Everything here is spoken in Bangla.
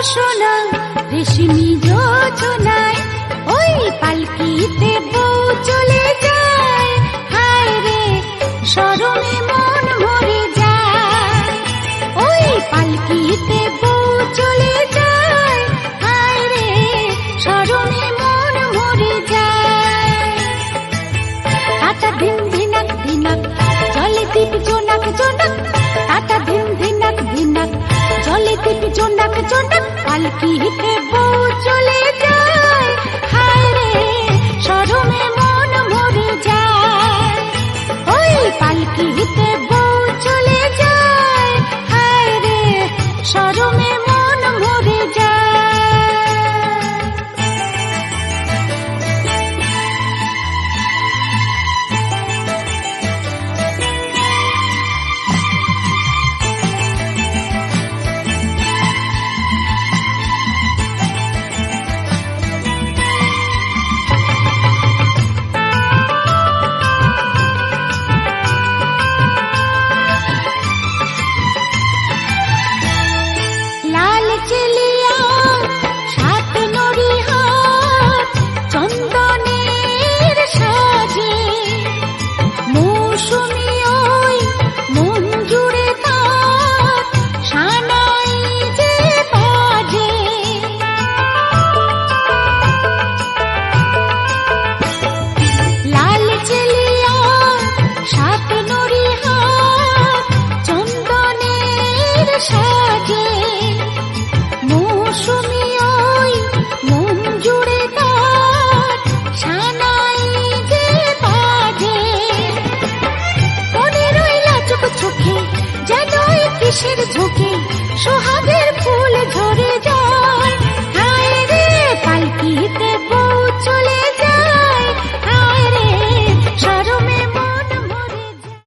সোনা রেশমি যোজনায় ওই পালকিতে বউ চলে যায়, হায় রে শরমে মন মরে যায়। ওই পালকিতে বউ চলে যায়, হায় রে শরমে মন মরে যায়। টাটা ধিন ধিনাক ধিনাক জলে দীপ জোনাক জোনাক, টাটা ধিন ধিনাক ধিনাক জলে দীপ জোনাক জোনাক, পালকিতে বউ চলে যায়, হায় রে শরমে মন মরে যায়। ওই পালকিতে বউ চলে যায়, হায় রে শরমে মন মরে যায়। কিসের ঝোঁকে সোহাগ